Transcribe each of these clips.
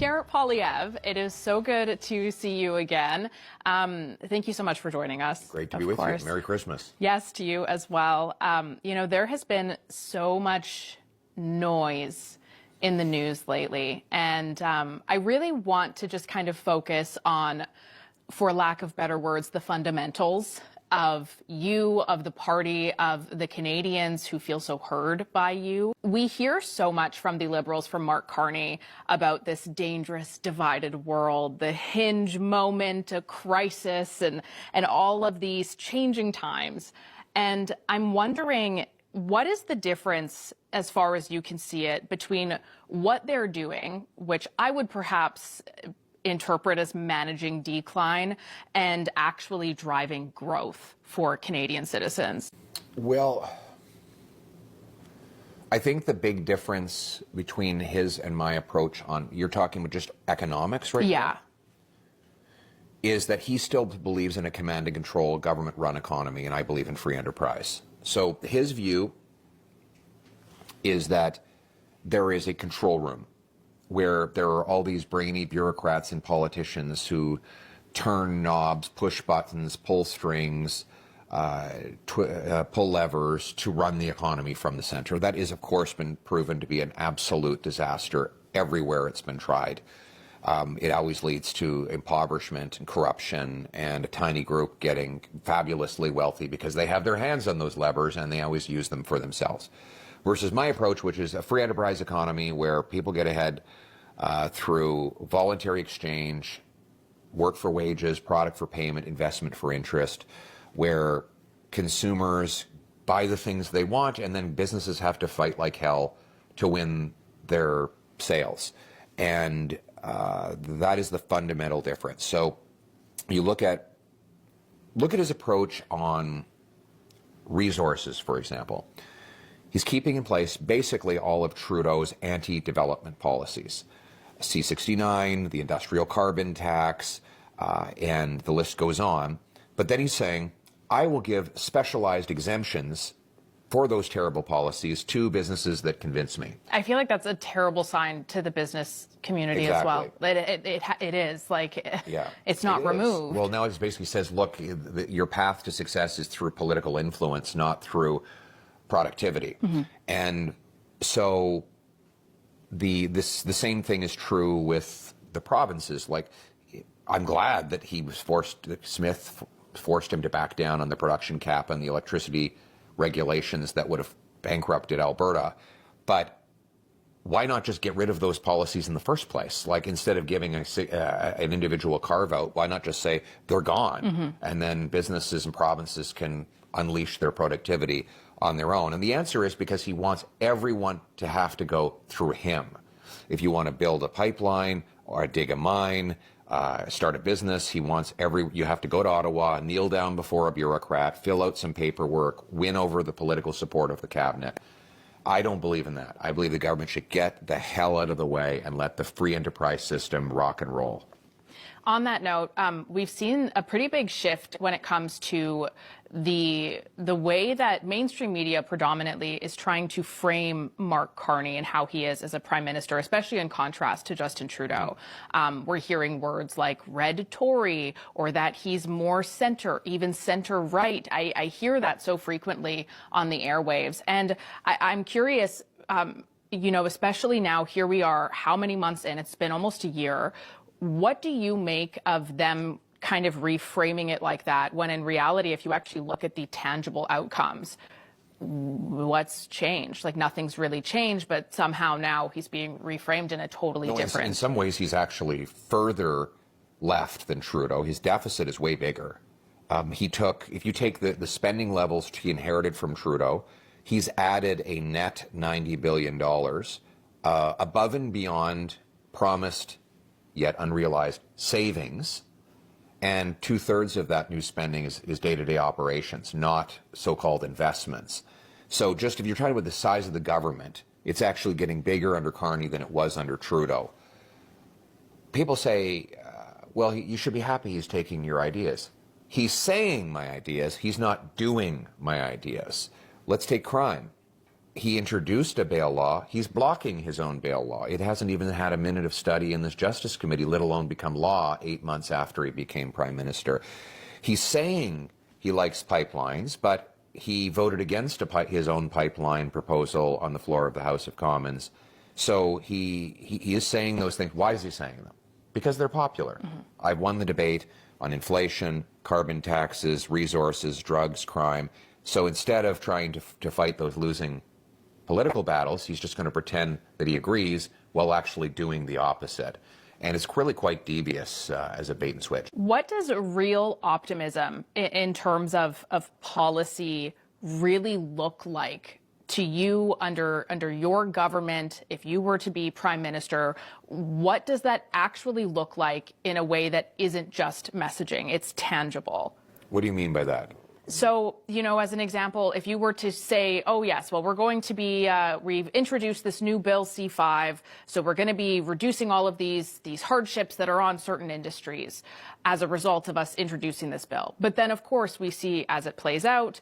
Pierre Poilievre, it is so good to see you again. Thank you so much for joining us. Great to be with you. Merry Christmas. Yes, to you as well. You know, there has been so much noise in the news lately, and I really want to just kind of focus on, for lack of better words, the fundamentals of you, of the party, of the Canadians who feel so heard by you. We hear so much from the Liberals, from Mark Carney, about this dangerous, divided world, the hinge moment, a crisis, and all of these changing times. And I'm wondering, what is the difference, as far as you can see it, between what they're doing, which I would perhaps interpret as managing decline, and actually driving growth for Canadian citizens? Well, I think the big difference between his and my approach on, you're talking about just economics right now, is that he still believes in a command and control government run economy, and I believe in free enterprise. So his view is that there is a control room where there are all these brainy bureaucrats and politicians who turn knobs, push buttons, pull strings, pull levers to run the economy from the center. That is, of course, been proven to be an absolute disaster everywhere it's been tried. It always leads to impoverishment and corruption and a tiny group getting fabulously wealthy because they have their hands on those levers and they always use them for themselves. Versus my approach, which is a free enterprise economy where people get ahead through voluntary exchange, work for wages, product for payment, investment for interest, where consumers buy the things they want and then businesses have to fight like hell to win their sales. And that is the fundamental difference. So you look at his approach on resources, for example. He's keeping in place basically all of Trudeau's anti-development policies. C-69, the industrial carbon tax, and the list goes on. But then he's saying, I will give specialized exemptions for those terrible policies to businesses that convince me. I feel like that's a terrible sign to the business community as well. It is like, yeah, it's not removed. Well, now it basically says, look, your path to success is through political influence, not through productivity. Mm-hmm. And so the same thing is true with the provinces. Like, I'm glad that Smith forced him to back down on the production cap and the electricity regulations that would have bankrupted Alberta. But why not just get rid of those policies in the first place? Like, instead of giving an individual carve out, why not just say they're gone? Mm-hmm. And then businesses and provinces can unleash their productivity on their own. And the answer is because he wants everyone to have to go through him. If you want to build a pipeline or dig a mine, start a business, you have to go to Ottawa, kneel down before a bureaucrat, fill out some paperwork, win over the political support of the cabinet. I don't believe in that. I believe the government should get the hell out of the way and let the free enterprise system rock and roll. On that note, we've seen a pretty big shift when it comes to the way that mainstream media predominantly is trying to frame Mark Carney and how he is as a prime minister, especially in contrast to Justin Trudeau. We're hearing words like red Tory, or that he's more center, even center-right. I hear that so frequently on the airwaves. And I'm curious, you know, especially now, here we are, how many months in? It's been almost a year. What do you make of them kind of reframing it like that, when in reality, if you actually look at the tangible outcomes, what's changed? Like, nothing's really changed, but somehow now he's being reframed in a totally different... In some ways, he's actually further left than Trudeau. His deficit is way bigger. If you take the spending levels he inherited from Trudeau, he's added a net $90 billion above and beyond promised yet unrealized savings, and 2/3 of that new spending is day-to-day operations, not so-called investments. So just if you're talking about the size of the government, it's actually getting bigger under Carney than it was under Trudeau. People say, well, you should be happy he's taking your ideas. He's saying my ideas, he's not doing my ideas. Let's take crime. he introduced a bail law. He's blocking his own bail law. It hasn't even had a minute of study in this Justice Committee, let alone become law 8 months after he became Prime Minister. He's saying he likes pipelines, but he voted against his own pipeline proposal on the floor of the House of Commons. So he is saying those things. Why is he saying them? Because they're popular. Mm-hmm. I've won the debate on inflation, carbon taxes, resources, drugs, crime. So instead of trying to fight those losing political battles, he's just going to pretend that he agrees while actually doing the opposite. And it's really quite devious as a bait and switch. What does real optimism in terms of policy really look like to you under your government? If you were to be Prime Minister, what does that actually look like in a way that isn't just messaging? It's tangible. What do you mean by that? So, as an example, if you were to say, oh, yes, well, we're going to be, we've introduced this new bill C5, so we're going to be reducing all of these hardships that are on certain industries as a result of us introducing this bill. But then, of course, we see as it plays out,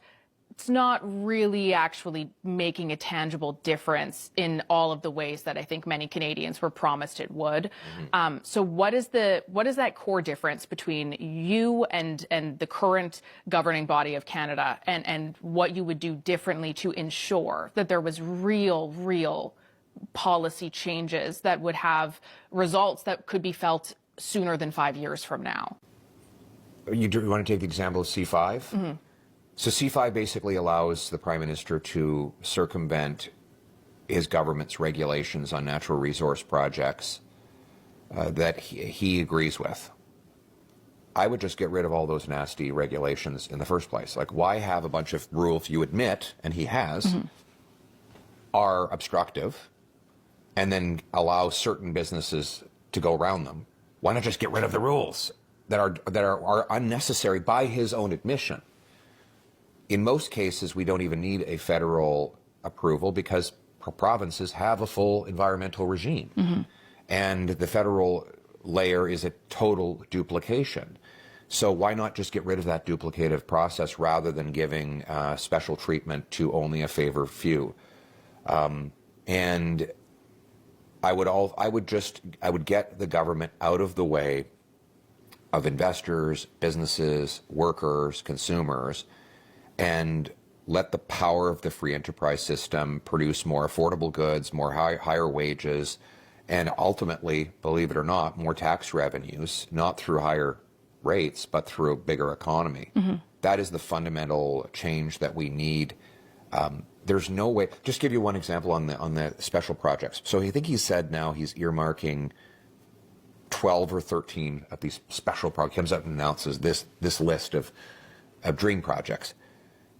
it's not really actually making a tangible difference in all of the ways that I think many Canadians were promised it would. Mm-hmm. So what is that core difference between you and the current governing body of Canada and what you would do differently to ensure that there was real policy changes that would have results that could be felt sooner than 5 years from now? You want to take the example of C5? Mm-hmm. So C5 basically allows the Prime Minister to circumvent his government's regulations on natural resource projects that he agrees with. I would just get rid of all those nasty regulations in the first place. Like, why have a bunch of rules you admit, and he has, mm-hmm. are obstructive, and then allow certain businesses to go around them? Why not just get rid of the rules that are unnecessary by his own admission? In most cases, we don't even need a federal approval because provinces have a full environmental regime. Mm-hmm. And the federal layer is a total duplication. So why not just get rid of that duplicative process rather than giving special treatment to only a favored few? And I would get the government out of the way of investors, businesses, workers, consumers, and let the power of the free enterprise system produce more affordable goods, more higher wages, and ultimately, believe it or not, more tax revenues, not through higher rates, but through a bigger economy. Mm-hmm. That is the fundamental change that we need. There's no way. Just give you one example on the special projects. So I think he said now he's earmarking 12 or 13 of these special projects. Comes out and announces this list of dream projects.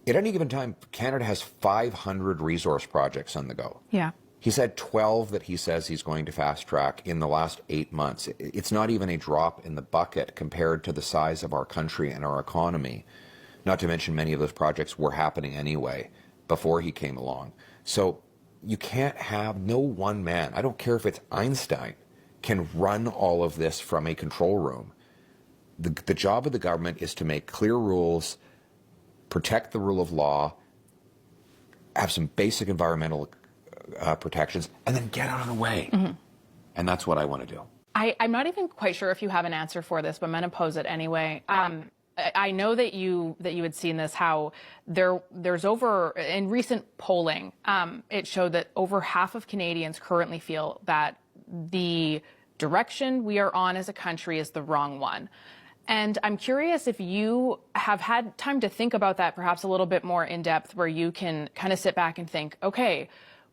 At any given time, Canada has 500 resource projects on the go. Yeah. He's had 12 that he says he's going to fast track in the last 8 months. It's not even a drop in the bucket compared to the size of our country and our economy. Not to mention many of those projects were happening anyway before he came along. So you can't have no one man, I don't care if it's Einstein, can run all of this from a control room. The job of the government is to make clear rules, protect the rule of law, have some basic environmental protections, and then get out of the way. Mm-hmm. And that's what I want to do. I'm not even quite sure if you have an answer for this, but I'm going to pose it anyway. I know that you had seen this, how there's over, in recent polling, it showed that over half of Canadians currently feel that the direction we are on as a country is the wrong one. And I'm curious if you have had time to think about that perhaps a little bit more in depth, where you can kind of sit back and think, okay,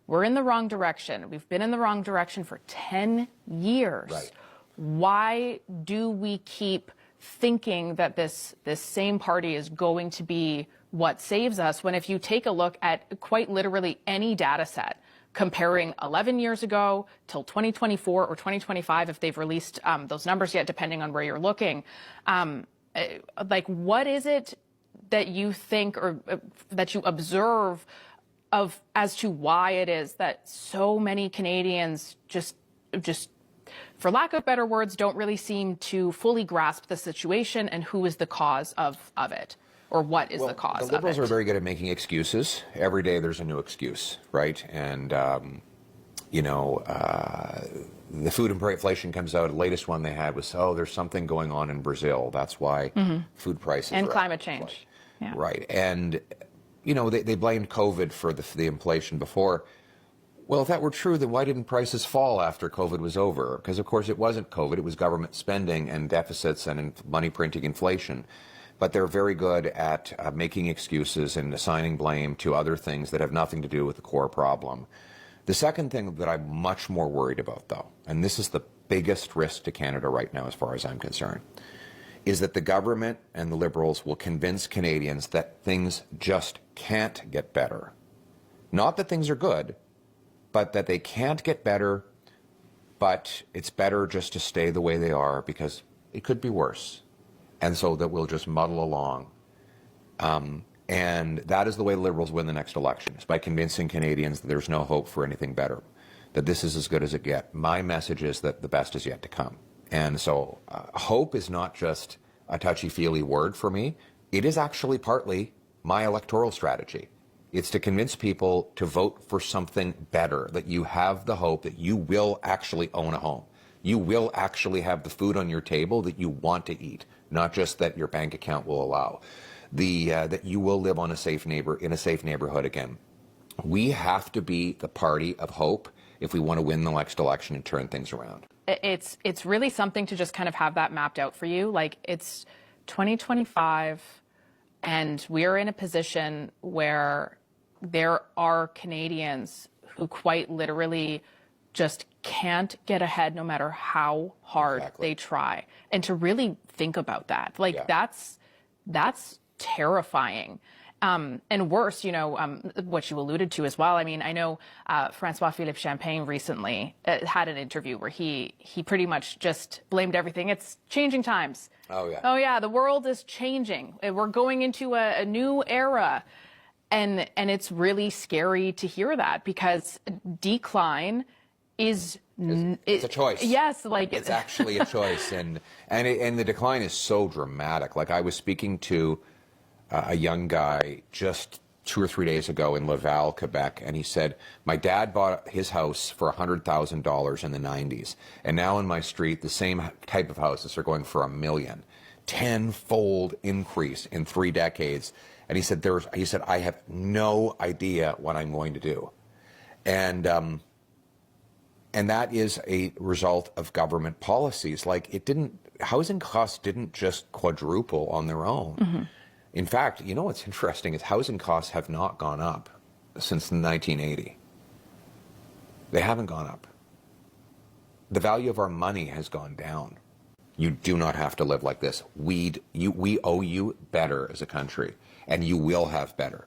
we're in the wrong direction. We've been in the wrong direction for 10 years. Right. Why do we keep thinking that this same party is going to be what saves us, when if you take a look at quite literally any data set, comparing 11 years ago till 2024 or 2025, if they've released those numbers yet, depending on where you're looking, like, what is it that you think or that you observe of as to why it is that so many Canadians just for lack of better words, don't really seem to fully grasp the situation and who is the cause of it? or what is the cause of it? The Liberals are very good at making excuses. Every day there's a new excuse, right? And, the food inflation comes out. The latest one they had was, there's something going on in Brazil. That's why food prices and are climate up. change. Yeah. Right. And, they blamed COVID for the inflation before. Well, if that were true, then why didn't prices fall after COVID was over? Because, of course, it wasn't COVID. It was government spending and deficits and money printing inflation. But they're very good at making excuses and assigning blame to other things that have nothing to do with the core problem. The second thing that I'm much more worried about, though, and this is the biggest risk to Canada right now as far as I'm concerned, is that the government and the Liberals will convince Canadians that things just can't get better. Not that things are good, but that they can't get better, but it's better just to stay the way they are because it could be worse. And so that we'll just muddle along. And that is the way the Liberals win the next election, is by convincing Canadians that there's no hope for anything better, that this is as good as it gets. My message is that the best is yet to come. And so hope is not just a touchy-feely word for me. It is actually partly my electoral strategy. It's to convince people to vote for something better, that you have the hope that you will actually own a home. You will actually have the food on your table that you want to eat, not just that your bank account will allow. That you will live in a safe neighborhood again. We have to be the party of hope if we want to win the next election and turn things around. It's really something to just kind of have that mapped out for you. Like, it's 2025, and we're in a position where there are Canadians who quite literally just can't get ahead no matter how hard they try. And to really think about that, like, that's terrifying. And worse, what you alluded to as well. I mean, I know Francois-Philippe Champagne recently had an interview where he pretty much just blamed everything. It's changing times. Oh, yeah. Oh, yeah, the world is changing. We're going into a new era. And it's really scary to hear that, because decline is... It's a choice. Yes, it's actually a choice, and the decline is so dramatic. Like, I was speaking to a young guy just 2 or 3 days ago in Laval, Quebec, and he said, my dad bought his house for $100,000 in the 90s, and now in my street, the same type of houses are going for $1 million. 10-fold increase in 3 decades. And he said, I have no idea what I'm going to do. And that is a result of government policies. Like, housing costs didn't just quadruple on their own. Mm-hmm. In fact, what's interesting is housing costs have not gone up since 1980. They haven't gone up. The value of our money has gone down. You do not have to live like this. We owe you better as a country, and you will have better.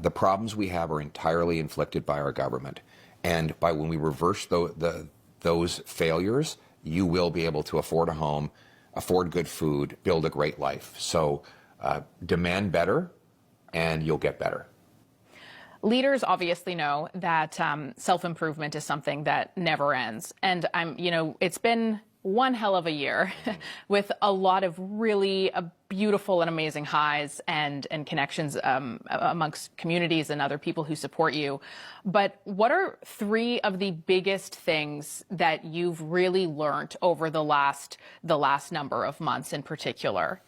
The problems we have are entirely inflicted by our government. And when we reverse those failures, you will be able to afford a home, afford good food, build a great life. So demand better, and you'll get better. Leaders obviously know that self-improvement is something that never ends. And it's been one hell of a year with a lot of really beautiful and amazing highs and connections amongst communities and other people who support you. But what are 3 of the biggest things that you've really learned over the last number of months in particular?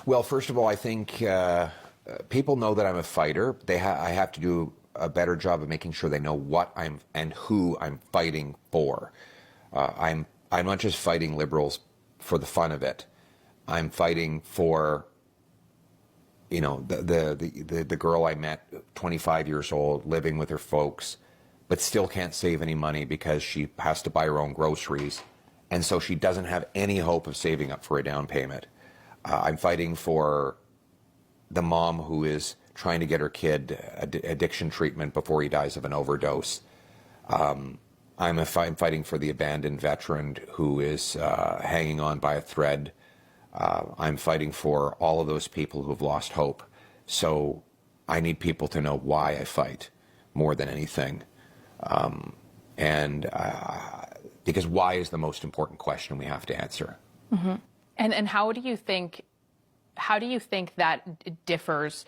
Well, first of all, I think people know that I'm a fighter. I have to do a better job of making sure they know what and who I'm fighting for. I'm not just fighting Liberals for the fun of it. I'm fighting for, the girl I met, 25 years old, living with her folks, but still can't save any money because she has to buy her own groceries, and so she doesn't have any hope of saving up for a down payment. I'm fighting for the mom who is trying to get her kid addiction treatment before he dies of an overdose. I'm fighting for the abandoned veteran who is hanging on by a thread. I'm fighting for all of those people who've lost hope. So I need people to know why I fight more than anything. Because why is the most important question we have to answer. Mm-hmm. And how do you think How do you think that differs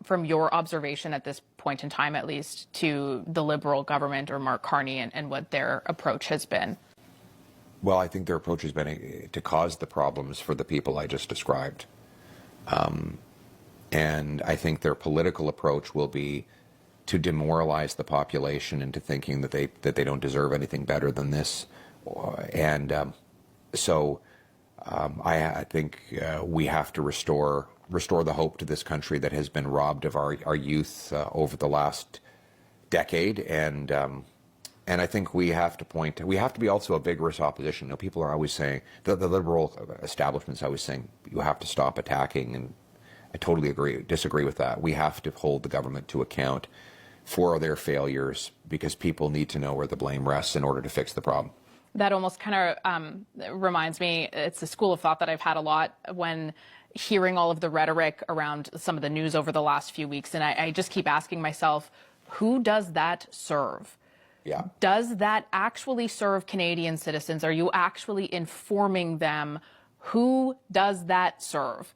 from your observation at this point in time, at least, to the Liberal government or Mark Carney and what their approach has been? Well, I think their approach has been to cause the problems for the people I just described. And I think their political approach will be to demoralize the population into thinking that they don't deserve anything better than this. And I think we have to restore the hope to this country that has been robbed of our youth over the last decade. And I think we have to be also a vigorous opposition. You know, people are always saying, the liberal establishment's always saying, you have to stop attacking, and I totally disagree with that. We have to hold the government to account for their failures, because people need to know where the blame rests in order to fix the problem. That almost kind of reminds me, it's a school of thought that I've had a lot when hearing all of the rhetoric around some of the news over the last few weeks. And I just keep asking myself, who does that serve? Yeah. Does that actually serve Canadian citizens? Are you actually informing them? Who does that serve?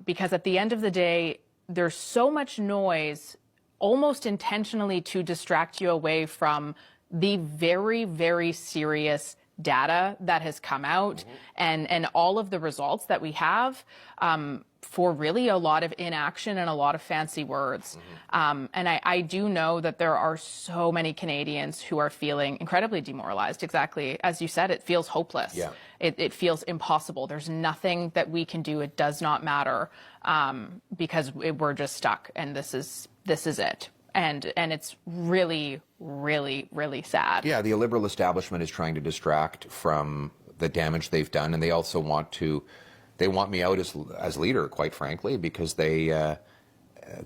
Because at the end of the day, there's so much noise, almost intentionally to distract you away from the very, very serious data that has come out, and all of the results that we have, for really a lot of inaction and a lot of fancy words. And I do know that there are so many Canadians who are feeling incredibly demoralized. Exactly as you said, it feels hopeless. Yeah. It feels impossible. There's nothing that we can do. It does not matter, because we're just stuck, and this is it. And it's really, really, really sad. Yeah, the Liberal establishment is trying to distract from the damage they've done, and they also want me out as leader, quite frankly, because they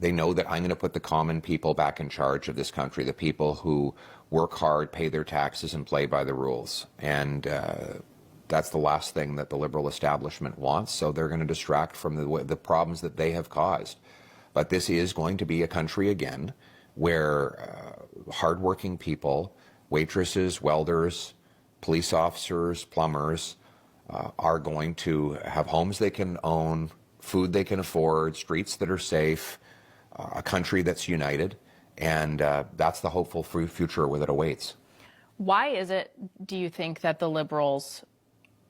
know that I'm going to put the common people back in charge of this country, the people who work hard, pay their taxes, and play by the rules. And that's the last thing that the Liberal establishment wants. So they're going to distract from the problems that they have caused. But this is going to be a country again where hardworking people, waitresses, welders, police officers, plumbers, are going to have homes they can own, food they can afford, streets that are safe, a country that's united, and that's the hopeful future that awaits. Why is it, do you think, that the Liberals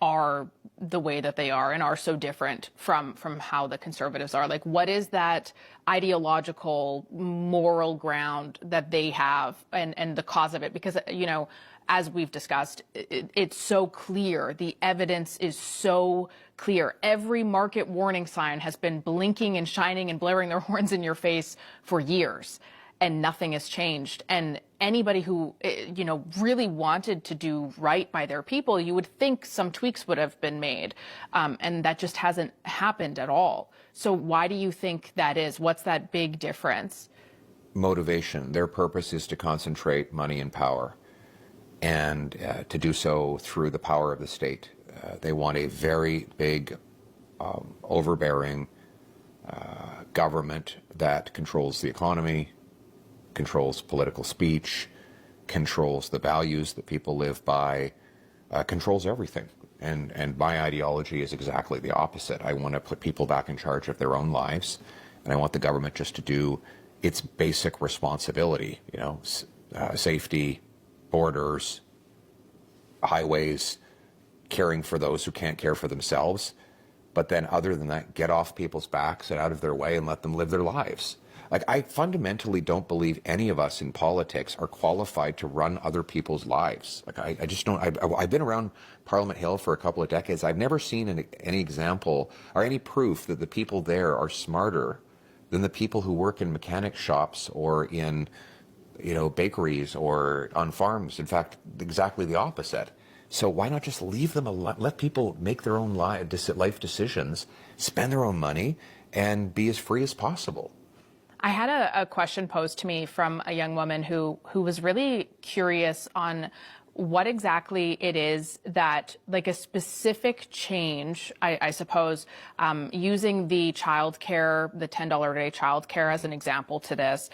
are the way that they are and are so different from how the Conservatives are? Like, what is that ideological, moral ground that they have, and the cause of it? Because, you know, as we've discussed, it's so clear. The evidence is so clear. Every market warning sign has been blinking and shining and blaring their horns in your face for years, and nothing has changed. And anybody who, you know, really wanted to do right by their people, you would think some tweaks would have been made. And that just hasn't happened at all. So why do you think that is? What's that big difference? Motivation. Their purpose is to concentrate money and power, and to do so through the power of the state. They want a very big, overbearing government that controls the economy, controls political speech, controls the values that people live by, controls everything. And my ideology is exactly the opposite. I want to put people back in charge of their own lives, and I want the government just to do its basic responsibility, you know, safety, borders, highways, caring for those who can't care for themselves. But then other than that, get off people's backs and out of their way and let them live their lives. Like, I fundamentally don't believe any of us in politics are qualified to run other people's lives. Like, I just don't. I've been around Parliament Hill for a couple of decades. I've never seen any example or any proof that the people there are smarter than the people who work in mechanic shops or in, you know, bakeries or on farms. In fact, exactly the opposite. So why not just leave them alone? Let people make their own life decisions, spend their own money, and be as free as possible. I had a question posed to me from a young woman who was really curious on what exactly it is that, like a specific change, I suppose, using the childcare, the $10 a day childcare as an example to this,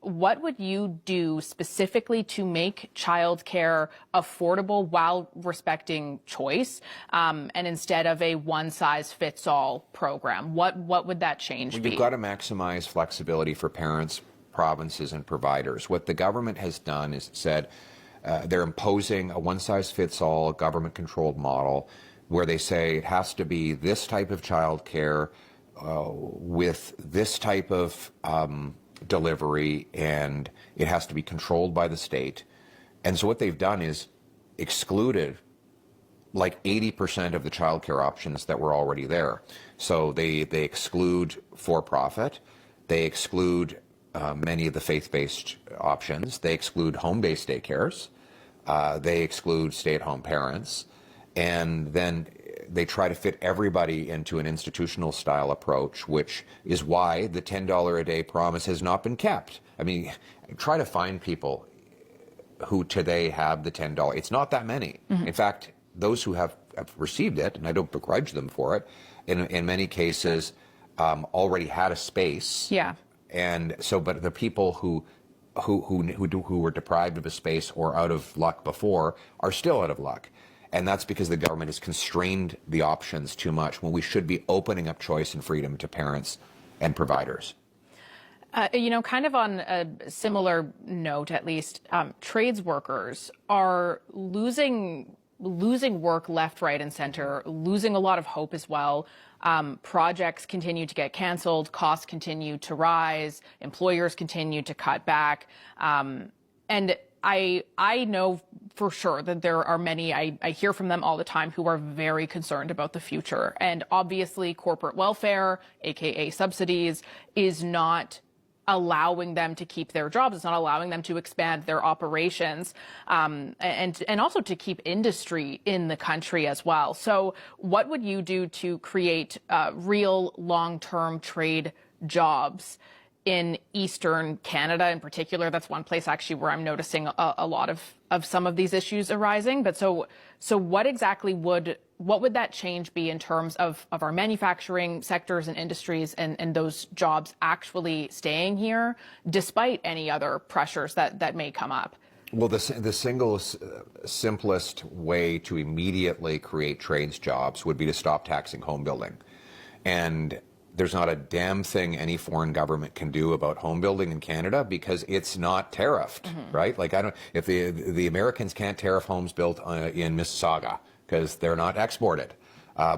what would you do specifically to make childcare affordable while respecting choice, and instead of a one-size-fits-all program? What would that change be? You've got to maximize flexibility for parents, provinces, and providers. What the government has done is said they're imposing a one-size-fits-all government-controlled model where they say it has to be this type of childcare with this type of delivery, and it has to be controlled by the state. And so what they've done is excluded like 80% of the childcare options that were already there. So they exclude for-profit, they exclude many of the faith-based options, they exclude home-based daycares, they exclude stay-at-home parents, and then they try to fit everybody into an institutional style approach, which is why the $10 a day promise has not been kept. I mean, try to find people who today have the $10. It's not that many. In fact, those who have received it, and I don't begrudge them for it, in many cases already had a space. Yeah. And so, but the people who were deprived of a space or out of luck before are still out of luck. And that's because the government has constrained the options too much when we should be opening up choice and freedom to parents and providers. You know, kind of on a similar note, at least, trades workers are losing work left, right, and center, losing a lot of hope as well. Projects continue to get canceled, costs continue to rise, employers continue to cut back. And I know for sure that there are many, I hear from them all the time, who are very concerned about the future. And obviously corporate welfare, aka subsidies, is not allowing them to keep their jobs. It's not allowing them to expand their operations, and also to keep industry in the country as well. So what would you do to create real long-term trade jobs in Eastern Canada in particular? That's one place actually where I'm noticing a lot of some of these issues arising. But so what exactly what would that change be in terms of our manufacturing sectors and industries and those jobs actually staying here despite any other pressures that may come up? Well, the single simplest way to immediately create trades jobs would be to stop taxing home building. And there's not a damn thing any foreign government can do about home building in Canada because it's not tariffed, right? Like, if the Americans can't tariff homes built in Mississauga because they're not exported.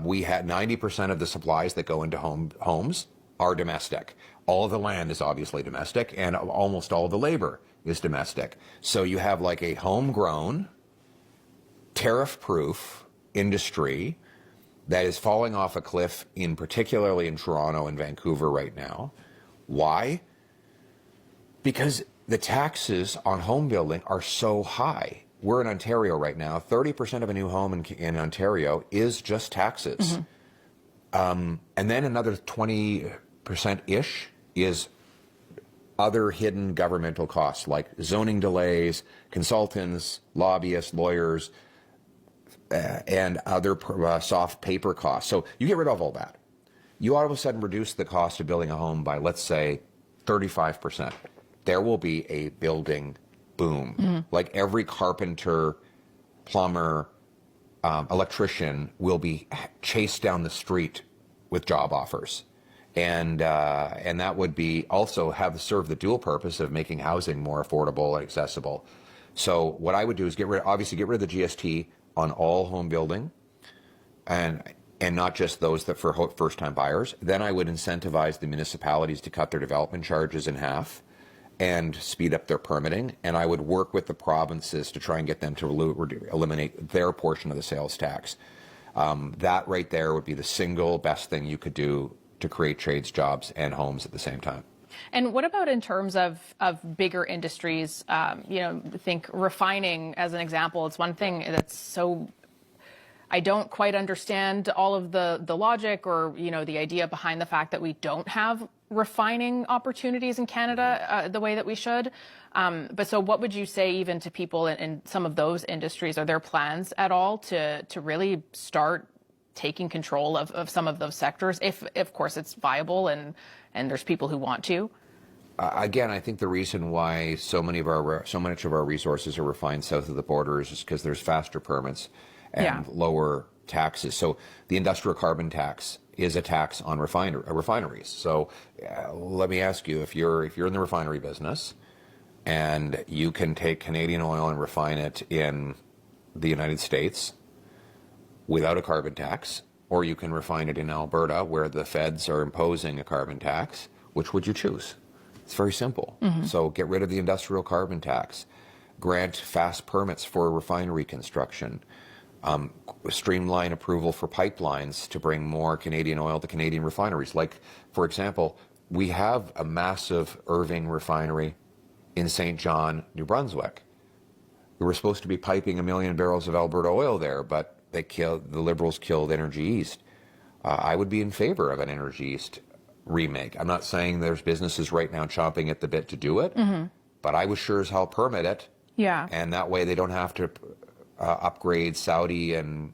We had 90% of the supplies that go into homes are domestic. All of the land is obviously domestic, and almost all of the labor is domestic. So you have like a homegrown, tariff-proof industry that is falling off a cliff, particularly in Toronto and Vancouver right now. Why? Because the taxes on home building are so high. We're in Ontario right now. 30% of a new home in Ontario is just taxes. And then another 20%-ish is other hidden governmental costs like zoning delays, consultants, lobbyists, lawyers, and other soft paper costs. So you get rid of all that. You all of a sudden reduce the cost of building a home by, let's say, 35%. There will be a building boom. Like every carpenter, plumber, electrician will be chased down the street with job offers. And that would be also serve the dual purpose of making housing more affordable and accessible. So what I would do is obviously get rid of the GST on all home building, and not just those that for first-time buyers. Then I would incentivize the municipalities to cut their development charges in half and speed up their permitting. And I would work with the provinces to try and get them to eliminate their portion of the sales tax. That right there would be the single best thing you could do to create trades, jobs, and homes at the same time. And what about in terms of bigger industries? You know, think refining as an example. It's one thing that's so I don't quite understand all of the logic or, you know, the idea behind the fact that we don't have refining opportunities in Canada the way that we should. But so what would you say even to people in some of those industries? Are there plans at all to really start taking control of some of those sectors, if of course it's viable and there's people who want to? Again, I think the reason why so much of our resources are refined south of the border is just because there's faster permits and lower taxes. So the industrial carbon tax is a tax on refineries. So let me ask you, if you're in the refinery business and you can take Canadian oil and refine it in the United States without a carbon tax, or you can refine it in Alberta where the feds are imposing a carbon tax, which would you choose? It's very simple. So get rid of the industrial carbon tax, grant fast permits for refinery construction, streamline approval for pipelines to bring more Canadian oil to Canadian refineries. Like, for example, we have a massive Irving refinery in St. John, New Brunswick. We were supposed to be piping 1 million barrels of Alberta oil there, but the Liberals killed Energy East. I would be in favor of an Energy East remake. I'm not saying there's businesses right now chomping at the bit to do it, but I would sure as hell permit it. Yeah. And that way they don't have to upgrade Saudi and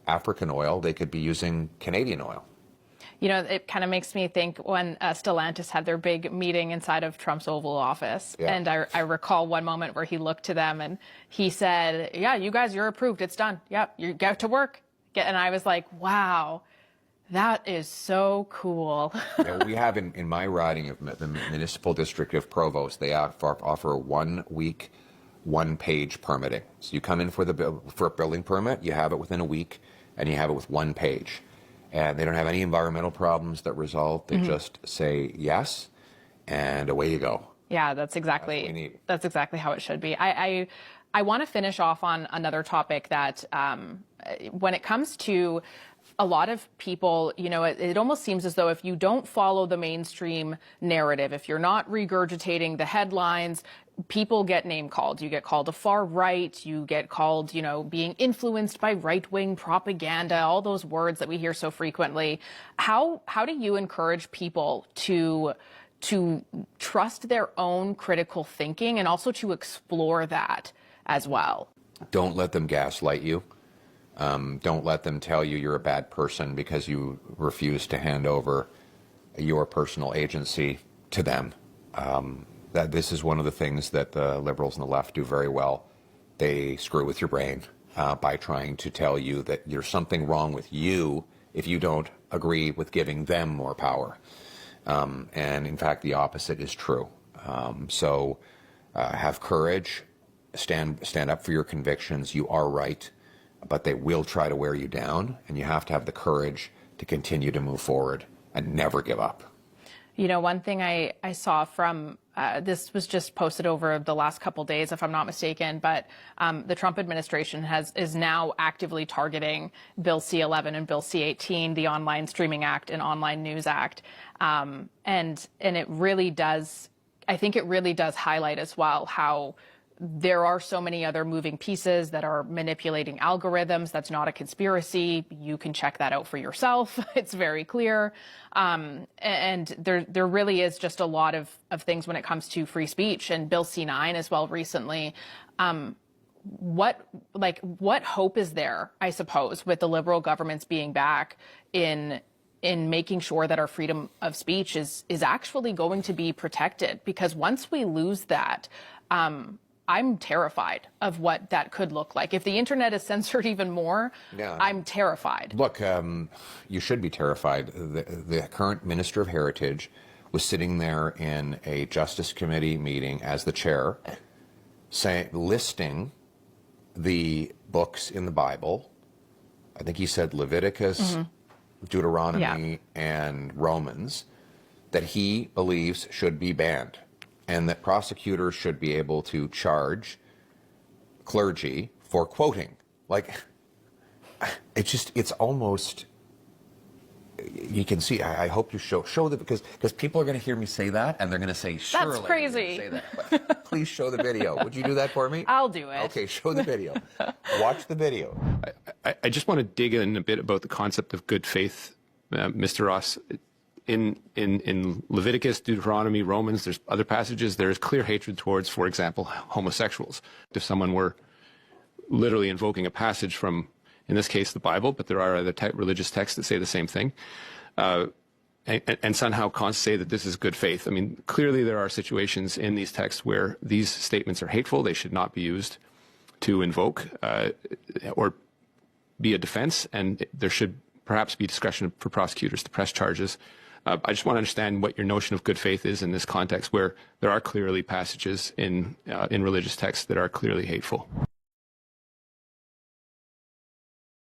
African oil. They could be using Canadian oil. You know, it kind of makes me think when Stellantis had their big meeting inside of Trump's Oval Office. Yeah. And I recall one moment where he looked to them and he said, yeah, you guys, you're approved. It's done. Yep, you get to work. And I was like, wow, that is so cool. Yeah, we have in my riding of the municipal district of Provost, they offer 1 week, 1-page permitting. So you come in for a building permit, you have it within a week, and you have it with 1 page. And they don't have any environmental problems that result. They just say yes, and away you go. Yeah, that's exactly how it should be. I want to finish off on another topic that when it comes to a lot of people, you know, it almost seems as though if you don't follow the mainstream narrative, if you're not regurgitating the headlines, people get name called. You get called a far right. You get called, you know, being influenced by right-wing propaganda, all those words that we hear so frequently. How do you encourage people to trust their own critical thinking and also to explore that as well? Don't let them gaslight you. Don't let them tell you you're a bad person because you refuse to hand over your personal agency to them. That this is one of the things that the Liberals and the left do very well. They screw with your brain by trying to tell you that there's something wrong with you if you don't agree with giving them more power. And in fact, the opposite is true. So have courage, stand up for your convictions. You are right, but they will try to wear you down, and you have to have the courage to continue to move forward and never give up. You know, one thing I saw from this was just posted over the last couple days, if I'm not mistaken, but the Trump administration is now actively targeting Bill C-11 and Bill C-18, the Online Streaming Act and Online News Act. And it really does, I think it really does highlight as well how there are so many other moving pieces that are manipulating algorithms. That's not a conspiracy. You can check that out for yourself. It's very clear. And there really is just a lot of things when it comes to free speech, and Bill C-9 as well recently. What hope is there, I suppose, with the Liberal governments being back in making sure that our freedom of speech is actually going to be protected? Because once we lose that, I'm terrified of what that could look like. If the internet is censored even more, I'm terrified. Look, you should be terrified. The current Minister of Heritage was sitting there in a Justice Committee meeting as the chair, listing the books in the Bible. I think he said Leviticus, Deuteronomy, and Romans, that he believes should be banned, and that prosecutors should be able to charge clergy for quoting. Like, it's almost, you can see, I hope you show the, because people are going to hear me say that, and they're going to say, surely that's crazy. Say that. But please show the video. Would you do that for me? I'll do it. Okay, show the video. Watch the video. I just want to dig in a bit about the concept of good faith, Mr. Ross. In Leviticus, Deuteronomy, Romans, there's other passages, there is clear hatred towards, for example, homosexuals. If someone were literally invoking a passage from, in this case, the Bible, but there are other religious texts that say the same thing, and somehow say that this is good faith. I mean, clearly there are situations in these texts where these statements are hateful. They should not be used to invoke or be a defense, and there should perhaps be discretion for prosecutors to press charges. I just want to understand what your notion of good faith is in this context where there are clearly passages in religious texts that are clearly hateful.